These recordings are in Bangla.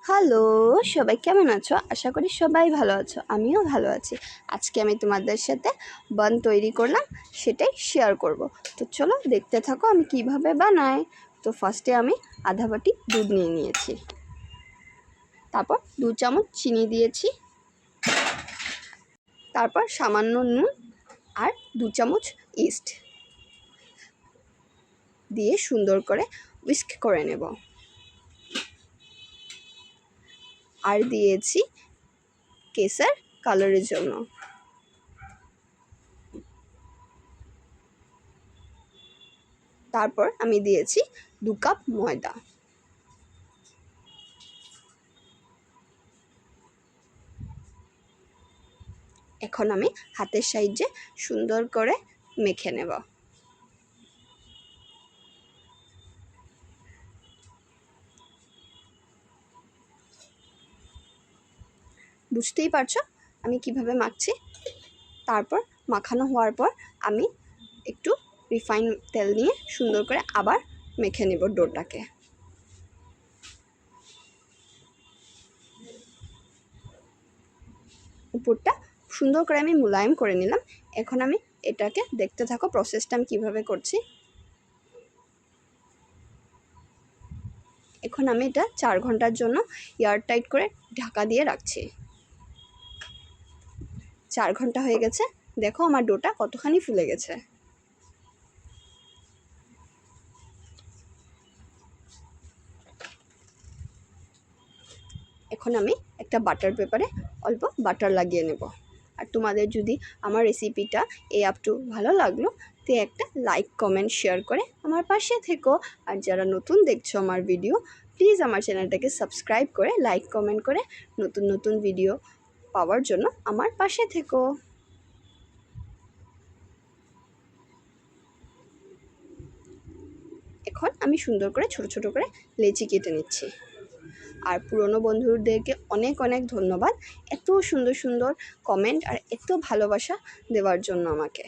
হ্যালো, সবাই কেমন আছো? আশা করি সবাই ভালো আছো, আমিও ভালো আছি। আজকে আমি তোমাদের সাথে বান তৈরি করলাম, সেটাই শেয়ার করব। তো চলো দেখতে থাকো আমি কিভাবে বানাই। তো ফার্স্টে আমি আধা বাটি দুধ নিয়ে নিয়েছি, তারপর 2 চামচ চিনি দিয়েছি, তারপর সামান্য নুন আর 2 চামচ ইস্ট দিয়ে সুন্দর করে হুইস্ক করে নেব। আর দিয়েছি কেসার কালারের জন্য। তারপর আমি দিয়েছি 2 কাপ ময়দা। এখন আমি হাতের সাহায্যে সুন্দর করে মেখে নেব। বুঝতেই পারছো আমি কিভাবে মাখছি। তারপর মাখানো হওয়ার পর আমি একটু রিফাইন তেল নিয়ে সুন্দর করে আবার মেখে নেব ডোটাকে। উপরটা সুন্দর করে আমি মোলায়েম করে নিলাম। এখন আমি এটাকে দেখতে থাকো প্রসেসটা আমি কিভাবে করছি। এখন আমি এটা 4 ঘন্টার জন্য এয়ারটাইট করে ঢাকা দিয়ে রাখছি। 4 ঘন্টা হয়ে গেছে, দেখো আমার ডোটা কতখানি ফুলে গেছে। এখন আমি একটা বাটার পেপারে অল্প বাটার লাগিয়ে নেব। আর তোমাদের যদি আমার রেসিপিটা আপ টু ভালো লাগলো তো একটা লাইক কমেন্ট শেয়ার করে আমার পাশে থেকো। আর যারা নতুন দেখছো আমার ভিডিও, প্লিজ আমার চ্যানেলটাকে সাবস্ক্রাইব করে লাইক কমেন্ট করে নতুন নতুন ভিডিও পাওয়ার জন্য আমার পাশে থেকো। এখন আমি সুন্দর করে ছোট ছোট করে লেচি কেটে নিচ্ছি। আর পুরনো বন্ধুদেরকে অনেক অনেক ধন্যবাদ এত সুন্দর সুন্দর কমেন্ট আর এত ভালোবাসা দেওয়ার জন্য আমাকে।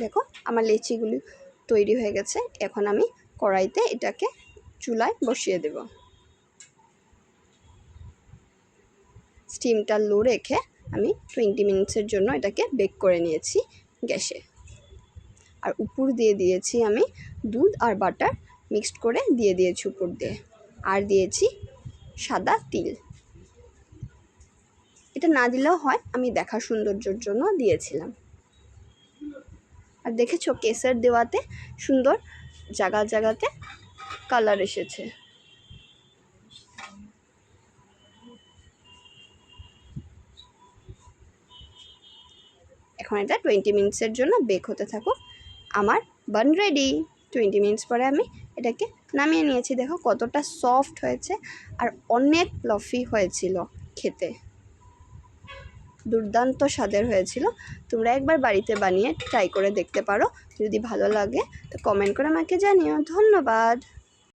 দেখো আমার লেচিগুলি তৈরি হয়ে গেছে। এখন আমি কড়াইতে এটাকে চুলায় বসিয়ে দেব। স্টিমটা লো রেখে আমি 20 মিনিটসের জন্য এটাকে বেক করে নিয়েছি গ্যাসে। আর উপর দিয়ে দিয়েছি আমি দুধ আর বাটার মিক্সড করে দিয়ে দিয়েছি উপর দিয়ে। আর দিয়েছি সাদা তিল। এটা না দিলেও হয়, আমি দেখা সৌন্দর্যের জন্য দিয়েছিলাম। আর দেখেছো কেসার দেওয়াতে সুন্দর জায়গাতে কালার এসেছে। এখন এটা 20 মিনিটসের জন্য বেক হতে থাকুক। আমার বান রেডি। 20 মিনিটস পরে আমি এটাকে নামিয়ে নিয়েছি। দেখো কতটা সফট হয়েছে আর অনেক ফ্লাফি হয়েছিল, খেতে দুর্দান্ত স্বাদের হয়েছিল। তোমরা একবার বাড়িতে বানিয়ে ট্রাই করে দেখতে পারো। যদি ভালো লাগে তো কমেন্ট করে আমাকে জানিও। ধন্যবাদ।